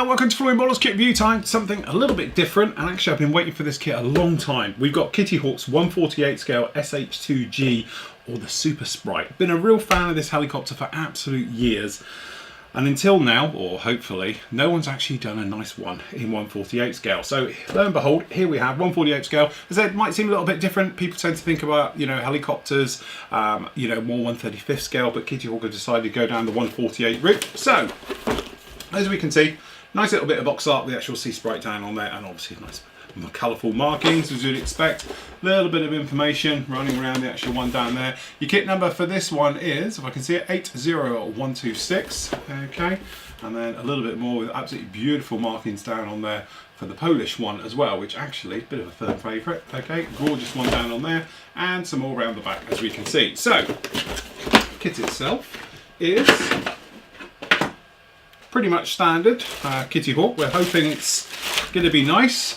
Welcome to Flying Bowlers Kit Review Time. Something a little bit different, and actually I've been waiting for this kit a long time. We've got Kitty Hawk's 1/48 scale SH-2G, or the Seasprite. Been a real fan of this helicopter for absolute years, and until now, or hopefully, no one's actually done a nice one in 1/48 scale. So lo and behold, here we have 1/48 scale. As I said, it might seem a little bit different. People tend to think about, helicopters, more 1/35 scale, but Kitty Hawk have decided to go down the 1/48 route. So, as we can see, nice little bit of box art with the actual Seasprite down on there, and obviously nice colourful markings as you'd expect. A little bit of information running around the actual one down there. Your kit number for this one is, if I can see it, 80126. Okay, and then a little bit more with absolutely beautiful markings down on there for the Polish one as well, which actually a bit of a third favourite. Okay, gorgeous one down on there, and some more around the back as we can see. So, kit itself is pretty much standard Kitty Hawk. We're hoping it's going to be nice.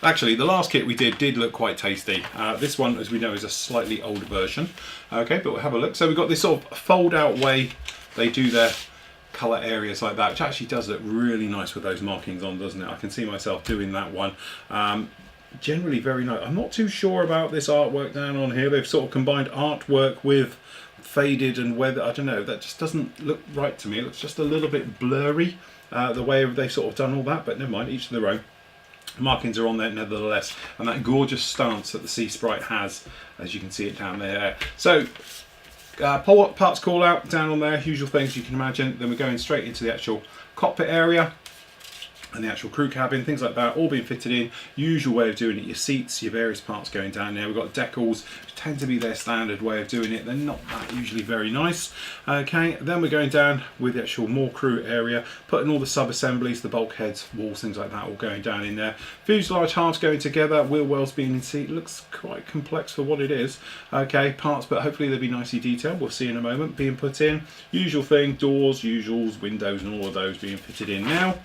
Actually, the last kit we did look quite tasty. This one, as we know, is a slightly older version. Okay, but we'll have a look. So we've got this sort of fold out way they do their colour areas like that, which actually does look really nice with those markings on, doesn't it? I can see myself doing that one. Generally very nice. I'm not too sure about this artwork down on here. They've sort of combined artwork with faded and weather. I don't know, that just doesn't look right to me. It looks just a little bit blurry, the way they've sort of done all that, but never mind, each to their own. Markings are on there nevertheless, and that gorgeous stance that the Seasprite has, as you can see it down there. So parts call out down on there, usual things you can imagine. Then we're going straight into the actual cockpit area and the actual crew cabin, things like that, all being fitted in. Usual way of doing it, your seats, your various parts going down there. We've got decals, which tend to be their standard way of doing it. They're not that usually very nice. Okay, then we're going down with the actual more crew area, putting all the sub-assemblies, the bulkheads, walls, things like that, all going down in there. Fuselage halves going together, wheel wells being in seat. Looks quite complex for what it is. Okay, parts, but hopefully they'll be nicely detailed. We'll see in a moment, being put in. Usual thing, doors, usuals, windows, and all of those being fitted in now.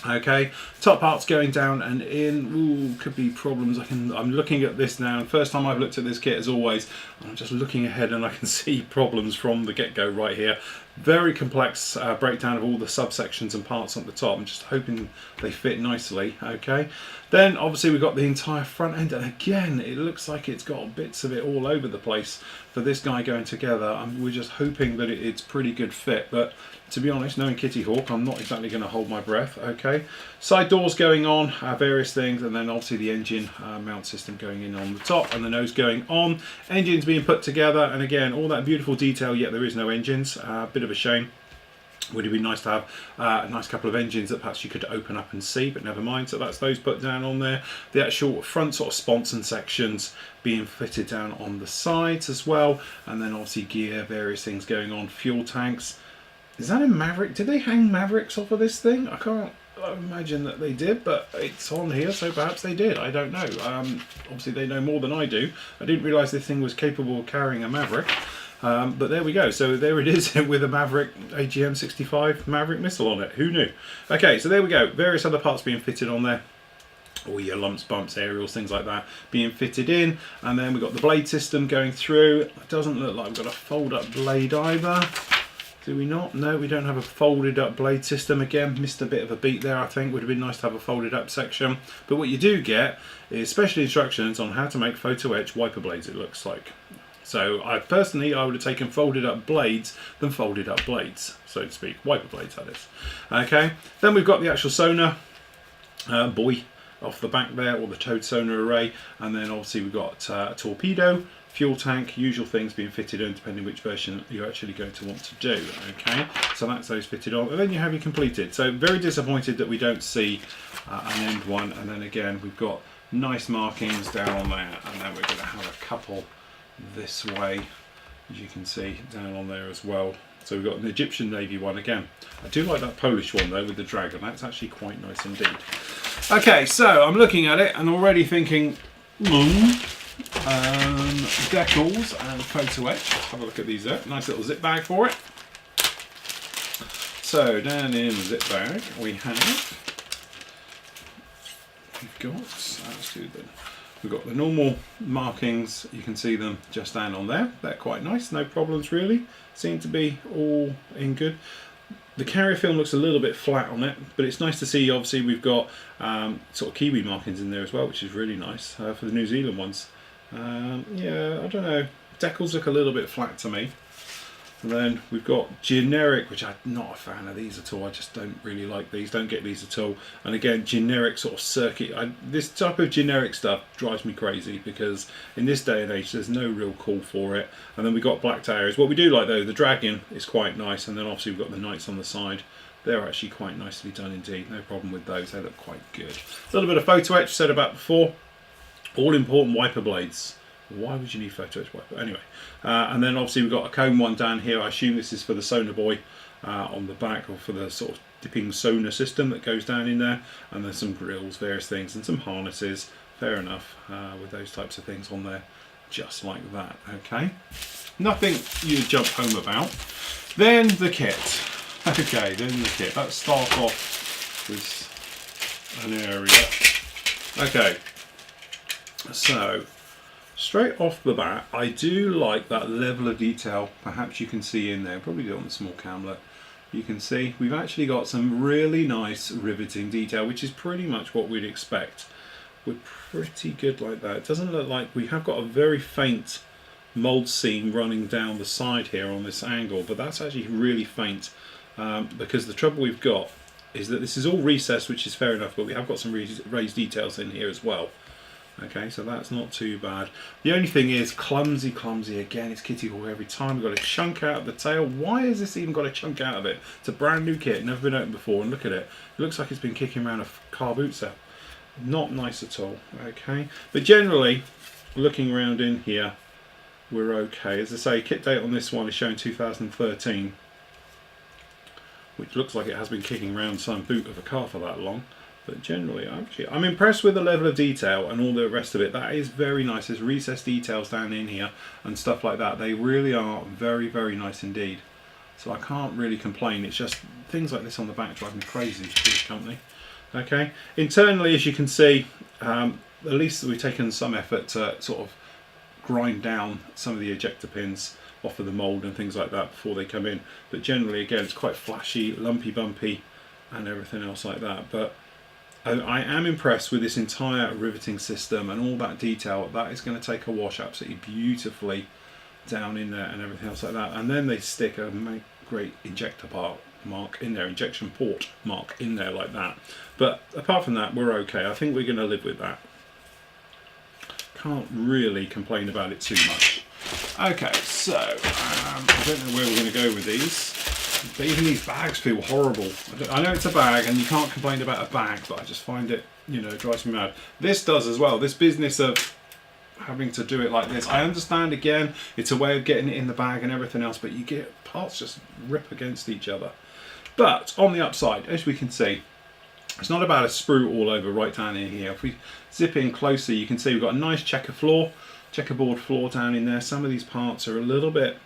Okay, top parts going down and in. Ooh, could be problems. I'm looking at this now, and first time I've looked at this kit, as always, I'm just looking ahead and I can see problems from the get-go right here. Very complex breakdown of all the subsections and parts on the top. I'm just hoping they fit nicely. Okay, then obviously we've got the entire front end, and again it looks like it's got bits of it all over the place for this guy going together. We're just hoping that it's pretty good fit, but to be honest, knowing Kitty Hawk, I'm not exactly going to hold my breath. Okay, side doors going on, various things, and then obviously the engine mount system going in on the top, and the nose going on. Engines being put together, and again all that beautiful detail, yet there is no engines. Bit of a shame. Would it be nice to have a nice couple of engines that perhaps you could open up and see, but never mind. So that's those put down on there. The actual front sort of sponson sections being fitted down on the sides as well, and then obviously gear, various things going on, fuel tanks. Is that a Maverick? Did they hang Mavericks off of this thing? I can't imagine that they did, but it's on here, so perhaps they did. I don't know. Obviously they know more than I do. I didn't realise this thing was capable of carrying a Maverick. But there we go. So there it is with a Maverick AGM-65 Maverick missile on it. Who knew? Okay, so there we go. Various other parts being fitted on there. All your lumps, bumps, aerials, things like that being fitted in. And then we've got the blade system going through. It doesn't look like we've got a fold-up blade either. Do we not? No, we don't have a folded up blade system. Again, missed a bit of a beat there, I think. Would have been nice to have a folded up section. But what you do get is special instructions on how to make photo etch wiper blades, it looks like. So I would have taken folded up blades than folded up blades, so to speak. Wiper blades, that is. Okay, then we've got the actual sonar buoy off the back there, or the towed sonar array. And then obviously we've got a torpedo, fuel tank, usual things being fitted in depending which version you're actually going to want to do. Okay, so that's those fitted on, and then you have your completed. So very disappointed that we don't see an end one. And then again we've got nice markings down on there, and then we're going to have a couple this way, as you can see down on there as well. So we've got an Egyptian Navy one again. I do like that Polish one though with the dragon. That's actually quite nice indeed. Okay, so I'm looking at it and already thinking decals and photo etch. Let's have a look at these there. Nice little zip bag for it. So down in the zip bag we've got the normal markings. You can see them just down on there. They're quite nice, no problems really. Seem to be all in good. The carrier film looks a little bit flat on it, but it's nice to see. Obviously, we've got sort of Kiwi markings in there as well, which is really nice for the New Zealand ones. Yeah, I don't know. Decals look a little bit flat to me. And then we've got generic, which I'm not a fan of these at all. I just don't really like these. Don't get these at all. And again, generic sort of circuit. This type of generic stuff drives me crazy because in this day and age, there's no real call for it. And then we've got blacked areas. What we do like though, the dragon is quite nice. And then obviously we've got the knights on the side. They're actually quite nicely done indeed. No problem with those. They look quite good. A little bit of photo etch said about before. All important wiper blades. Why would you need photo etch wiper? Anyway, and then obviously we've got a cone one down here. I assume this is for the sonar buoy on the back, or for the sort of dipping sonar system that goes down in there. And there's some grills, various things, and some harnesses. Fair enough with those types of things on there, just like that. Okay, nothing you jump home about. Then the kit. Okay, then the kit. Let's start off with an area. Okay, so straight off the bat, I do like that level of detail. Perhaps you can see in there, probably on the small camlet, you can see we've actually got some really nice riveting detail, which is pretty much what we'd expect. We're pretty good like that. It doesn't look like we have got a very faint mold seam running down the side here on this angle, but that's actually really faint because the trouble we've got is that this is all recessed, which is fair enough, but we have got some raised details in here as well. Okay, so that's not too bad. The only thing is clumsy again. It's kitty hawk every time. We've got a chunk out of the tail. Why has this even got a chunk out of it? It's a brand new kit, never been opened before, and look at it. It looks like it's been kicking around a car boot set. Not nice at all. Okay, but generally, looking around in here, we're okay. As I say, kit date on this one is showing 2013, which looks like it has been kicking around some boot of a car for that long. But generally, I'm impressed with the level of detail and all the rest of it. That is very nice. There's recessed details down in here and stuff like that. They really are very, very nice indeed. So I can't really complain. It's just things like this on the back drive me crazy for this company. Okay. Internally, as you can see, at least we've taken some effort to sort of grind down some of the ejector pins off of the mould and things like that before they come in. But generally, again, it's quite flashy, lumpy, bumpy, and everything else like that. But I am impressed with this entire riveting system and all that detail. That is going to take a wash absolutely beautifully down in there and everything else like that. And then they stick a great injector part mark in there, injection port mark in there like that. But apart from that, we're okay. I think we're going to live with that. Can't really complain about it too much. Okay, so I don't know where we're going to go with these. But even these bags feel horrible. I know it's a bag and you can't complain about a bag, but I just find it, you know, drives me mad. This does as well. This business of having to do it like this. I understand, again, it's a way of getting it in the bag and everything else, but you get parts just rip against each other. But on the upside, as we can see, it's not about a sprue all over right down in here. If we zip in closer, you can see we've got a nice checkerboard floor down in there. Some of these parts are a little bit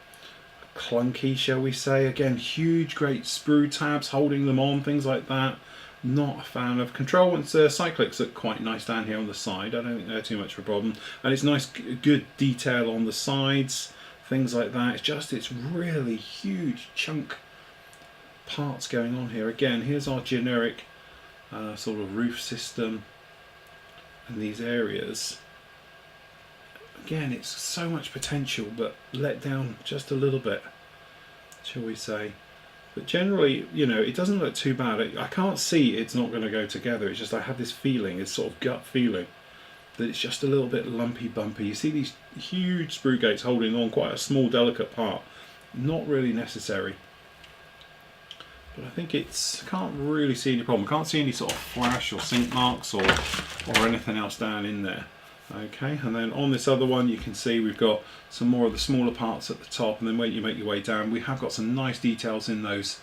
clunky, shall we say. Again, huge great sprue tabs holding them on, things like that. Not a fan of. Control and cyclics look quite nice down here on the side. I don't think they're too much of a problem, and it's nice good detail on the sides, things like that. It's really huge chunk parts going on here. Again, here's our generic sort of roof system and these areas. Again, it's so much potential, but let down just a little bit, shall we say. But generally, you know, it doesn't look too bad. I can't see it's not going to go together. It's just I have this feeling, this sort of gut feeling, that it's just a little bit lumpy, bumpy. You see these huge sprue gates holding on quite a small, delicate part. Not really necessary. But I think it's, can't really see any problem. Can't see any sort of flash or sink marks or anything else down in there. Okay, and then on this other one you can see we've got some more of the smaller parts at the top, and then when you make your way down we have got some nice details in those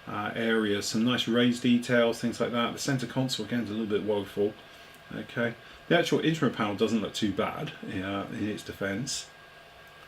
areas, some nice raised details, things like that. The centre console again is a little bit woeful. Okay, the actual instrument panel doesn't look too bad in its defence,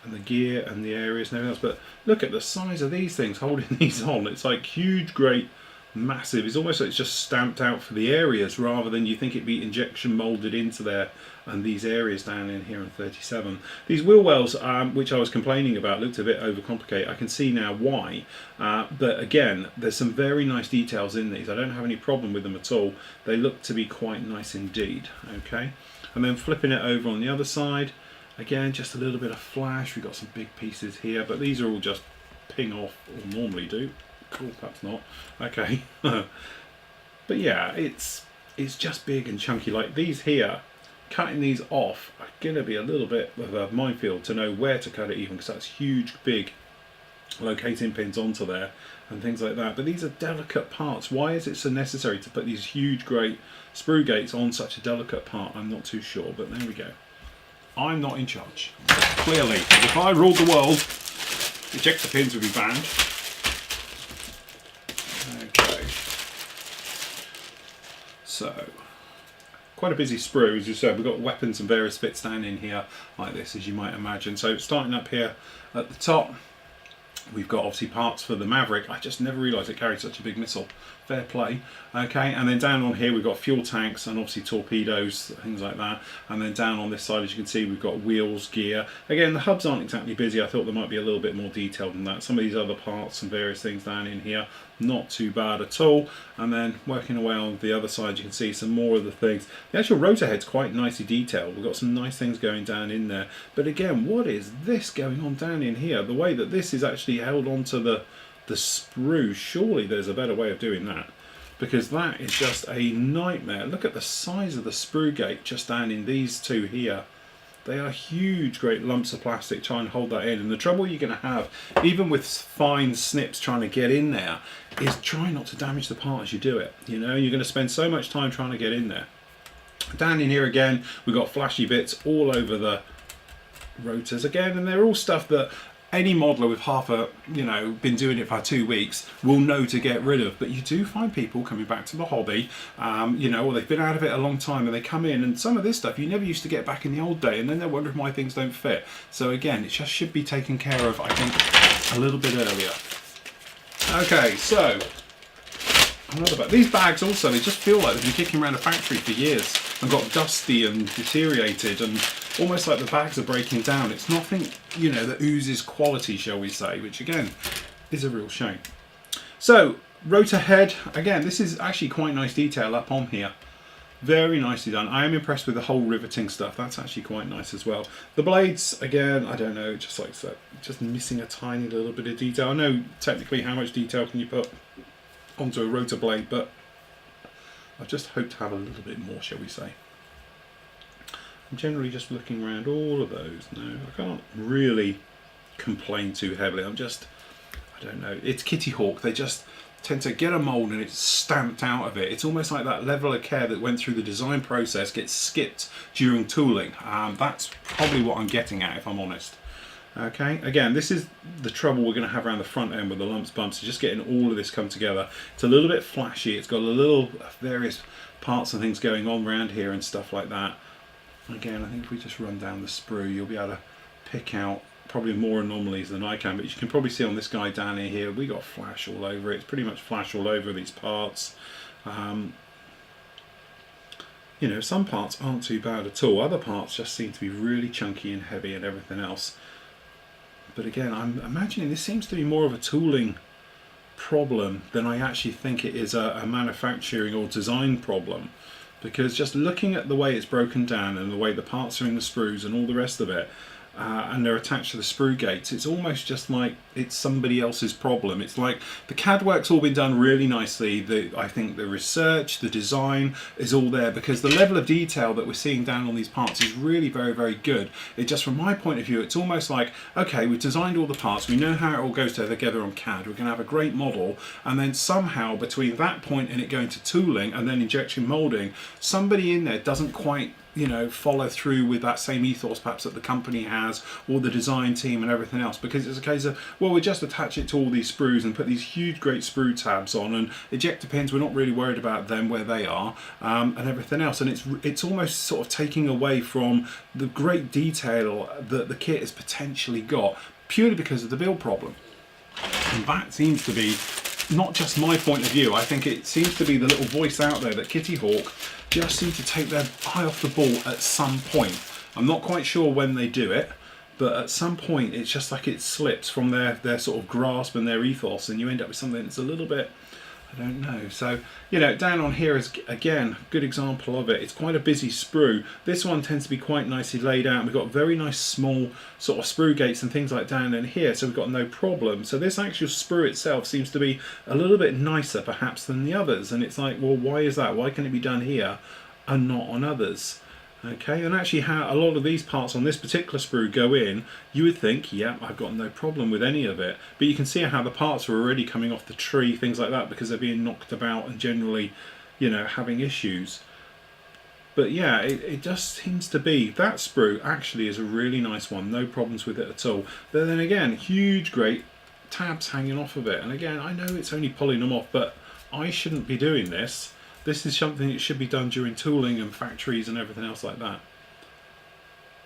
and the gear and the areas and everything else, but look at the size of these things holding these on. It's like huge great massive. It's almost like it's just stamped out for the areas rather than you think it'd be injection molded into there. And these areas down in here in 37. These wheel wells, which I was complaining about, looked a bit overcomplicated. I can see now why. But again, there's some very nice details in these. I don't have any problem with them at all. They look to be quite nice indeed. Okay, and then flipping it over on the other side, again, just a little bit of flash. We've got some big pieces here, but these are all just ping off, or normally do. Cool, perhaps not. Okay, but yeah, it's just big and chunky. Like these here, cutting these off are going to be a little bit of a minefield to know where to cut it even, because that's huge big locating pins onto there and things like that. But these are delicate parts. Why is it so necessary to put these huge great sprue gates on such a delicate part? I'm not too sure, but there we go. I'm not in charge, clearly. If I ruled the world, ejector pins would be banned. Okay, so quite a busy sprue, as you said. We've got weapons and various bits down in here like this, as you might imagine. So starting up here at the top, we've got obviously parts for the Maverick. I just never realised it carried such a big missile. Fair play. Okay, and then down on here we've got fuel tanks and obviously torpedoes, things like that. And then down on this side, as you can see, we've got wheels, gear. Again, the hubs aren't exactly busy. I thought there might be a little bit more detail than that. Some of these other parts and various things down in here, not too bad at all. And then working away on the other side, you can see some more of the things. The actual rotor head's quite nicely detailed. We've got some nice things going down in there. But again, what is this going on down in here? The way that this is actually held onto the sprue, surely there's a better way of doing that, because that is just a nightmare. Look at the size of the sprue gate just down in these two here. They are huge, great lumps of plastic trying to hold that in. And the trouble you're going to have, even with fine snips trying to get in there, is try not to damage the part as you do it. You know, you're going to spend so much time trying to get in there. Down in here again, we've got flashy bits all over the rotors again, and they're all stuff that any modeler with been doing it for 2 weeks will know to get rid of. But you do find people coming back to the hobby, or they've been out of it a long time and they come in, and some of this stuff you never used to get back in the old day, and then they're wondering why things don't fit. So again, it just should be taken care of, I think, a little bit earlier. Okay, so another bag. These bags also, they just feel like they've been kicking around a factory for years and got dusty and deteriorated, and almost like the bags are breaking down. It's nothing, that oozes quality, shall we say, which again is a real shame. So, rotor head, again, this is actually quite nice detail up on here. Very nicely done. I am impressed with the whole riveting stuff. That's actually quite nice as well. The blades, again, I don't know, just like so, just missing a tiny little bit of detail. I know technically how much detail can you put onto a rotor blade, but I just hope to have a little bit more, shall we say. I'm generally just looking around all of those. No, I can't really complain too heavily. I don't know. It's Kitty Hawk. They just tend to get a mould and it's stamped out of it. It's almost like that level of care that went through the design process gets skipped during tooling. That's probably what I'm getting at, if I'm honest. Okay, again, this is the trouble we're going to have around the front end with the lumps, bumps, just getting all of this come together. It's a little bit flashy. It's got a little various parts and things going on around here and stuff like that. Again, I think if we just run down the sprue, you'll be able to pick out probably more anomalies than I can, but you can probably see on this guy down here, we got flash all over it. It's pretty much flash all over these parts. Some parts aren't too bad at all. Other parts just seem to be really chunky and heavy and everything else. But again, I'm imagining this seems to be more of a tooling problem than I actually think it is a manufacturing or design problem. Because just looking at the way it's broken down and the way the parts are in the sprues and all the rest of it, and they're attached to the sprue gates, it's almost just like it's somebody else's problem. It's like the CAD work's all been done really nicely. I think the research, the design is all there, because the level of detail that we're seeing down on these parts is really very, very good. It just, from my point of view, it's almost like, okay, we've designed all the parts, we know how it all goes together on CAD, we're going to have a great model, and then somehow between that point and it going to tooling and then injection molding, somebody in there doesn't quite follow through with that same ethos perhaps that the company has, or the design team and everything else, because it's a case of, well, we just attach it to all these sprues and put these huge great sprue tabs on, and ejector pins, we're not really worried about them where they are, and everything else, and it's almost sort of taking away from the great detail that the kit has potentially got, purely because of the build problem. And that seems to be not just my point of view, I think it seems to be the little voice out there that Kitty Hawk just seem to take their eye off the ball at some point. I'm not quite sure when they do it, but at some point it's just like it slips from their sort of grasp and their ethos, and you end up with something that's a little bit, I don't know. So, you know, down on here is, again, a good example of it. It's quite a busy sprue. This one tends to be quite nicely laid out. We've got very nice small sort of sprue gates and things like down in here, so we've got no problem. So this actual sprue itself seems to be a little bit nicer perhaps than the others, and it's like, well, why is that? Why can it be done here and not on others? Okay, and actually how a lot of these parts on this particular sprue go in, you would think, yeah, I've got no problem with any of it. But you can see how the parts are already coming off the tree, things like that, because they're being knocked about and generally, you know, having issues. But yeah, it just seems to be, that sprue actually is a really nice one, no problems with it at all. But then again, huge, great tabs hanging off of it. And again, I know it's only pulling them off, but I shouldn't be doing this. This is something that should be done during tooling and factories and everything else like that.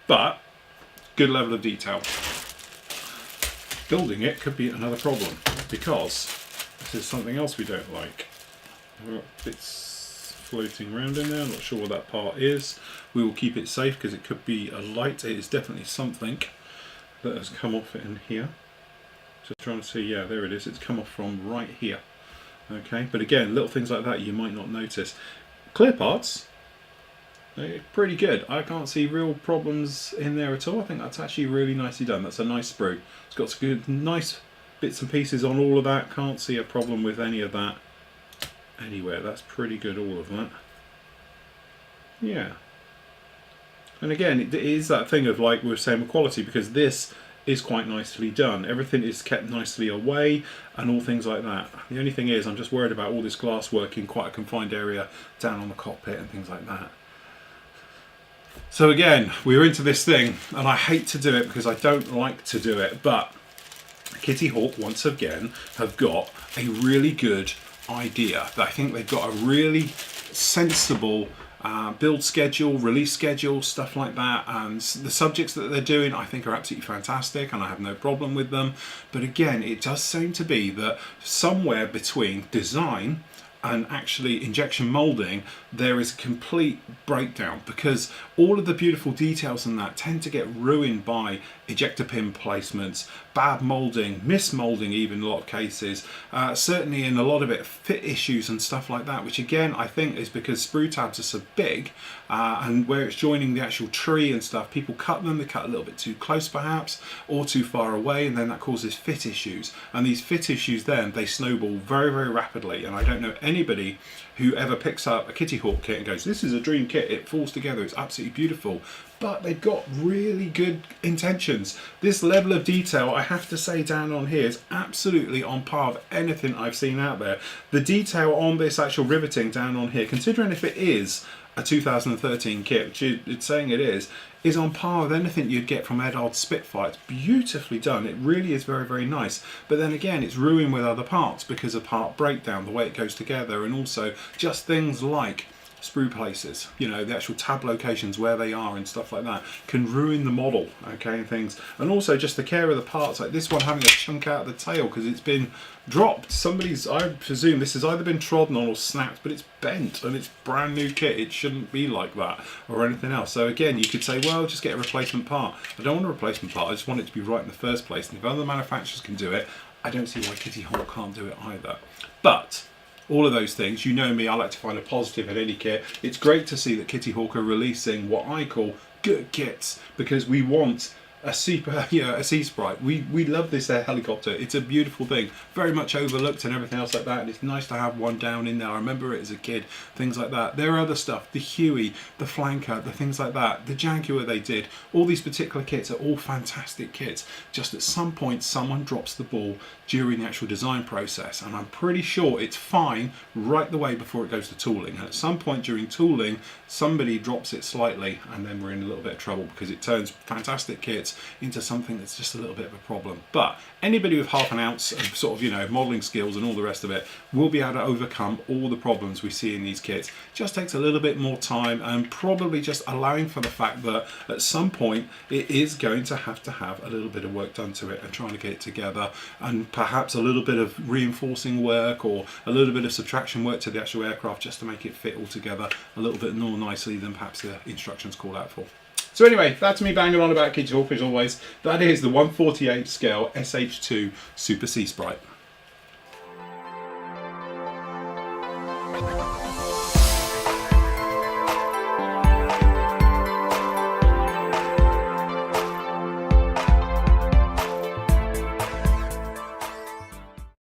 But, good level of detail. Building it could be another problem, because this is something else we don't like. Bits floating around in there, I'm not sure what that part is. We will keep it safe because it could be a light. It is definitely something that has come off in here. Just trying to see, yeah, there it is. It's come off from right here. Okay, but again, little things like that you might not notice. Clear parts, they're pretty good. I can't see real problems in there at all. I think that's actually really nicely done. That's a nice sprue. It's got some good, nice bits and pieces on all of that. Can't see a problem with any of that anywhere. That's pretty good, all of that. Yeah. And again, it is that thing of, like we were saying, with quality, because this is quite nicely done. Everything is kept nicely away and all things like that. The only thing is, I'm just worried about all this glass work in quite a confined area down on the cockpit and things like that. So again, we're into this thing, and I hate to do it because I don't like to do it, but Kitty Hawk once again have got a really good idea. I think they've got a really sensible build schedule, release schedule, stuff like that, and the subjects that they're doing I think are absolutely fantastic, and I have no problem with them. But again, it does seem to be that somewhere between design and actually injection molding there is a complete breakdown, because all of the beautiful details in that tend to get ruined by ejector pin placements, bad molding, mismolding even in a lot of cases, certainly in a lot of it fit issues and stuff like that, which again I think is because sprue tabs are so big, and where it's joining the actual tree and stuff, people cut them, they cut a little bit too close perhaps, or too far away, and then that causes fit issues, and these fit issues then they snowball very, very rapidly. And I don't know anybody who ever picks up a Kitty Hawk kit and goes, this is a dream kit, it falls together, it's absolutely beautiful, but they've got really good intentions. This level of detail, I have to say, down on here is absolutely on par with anything I've seen out there. The detail on this actual riveting down on here, considering if it is a 2013 kit, which it's saying it is on par with anything you'd get from Edard's Spitfire. It's beautifully done. It really is very, very nice. But then again, it's ruined with other parts because of part breakdown, the way it goes together, and also just things like sprue places, you know, the actual tab locations where they are and stuff like that can ruin the model, okay, and things. And also just the care of the parts, like this one having a chunk out of the tail because it's been dropped. Somebody's, I presume this has either been trodden on or snapped, but it's bent and it's brand new kit. It shouldn't be like that or anything else. So again, you could say, well, just get a replacement part. I don't want a replacement part, I just want it to be right in the first place. And if other manufacturers can do it, I don't see why Kitty Hawk can't do it either. But all of those things, you know me, I like to find a positive in any kit. It's great to see that Kitty Hawk are releasing what I call good kits, because we want a Seasprite. We love this helicopter. It's a beautiful thing, very much overlooked and everything else like that, and it's nice to have one down in there. I remember it as a kid, things like that. There are other stuff, the Huey, the Flanker, the things like that, the Jaguar they did. All these particular kits are all fantastic kits. Just at some point someone drops the ball during the actual design process, and I'm pretty sure it's fine right the way before it goes to tooling, and at some point during tooling somebody drops it slightly, and then we're in a little bit of trouble, because it turns fantastic kits kit into something that's just a little bit of a problem. But anybody with half an ounce of sort of, you know, modelling skills and all the rest of it will be able to overcome all the problems we see in these kits. Just takes a little bit more time, and probably just allowing for the fact that at some point it is going to have a little bit of work done to it and trying to get it together, and perhaps a little bit of reinforcing work or a little bit of subtraction work to the actual aircraft just to make it fit all together a little bit more nicely than perhaps the instructions call out for. So anyway, that's me banging on about Kitty Hawk as always. That is the 1/48 scale SH-2 Super Seasprite.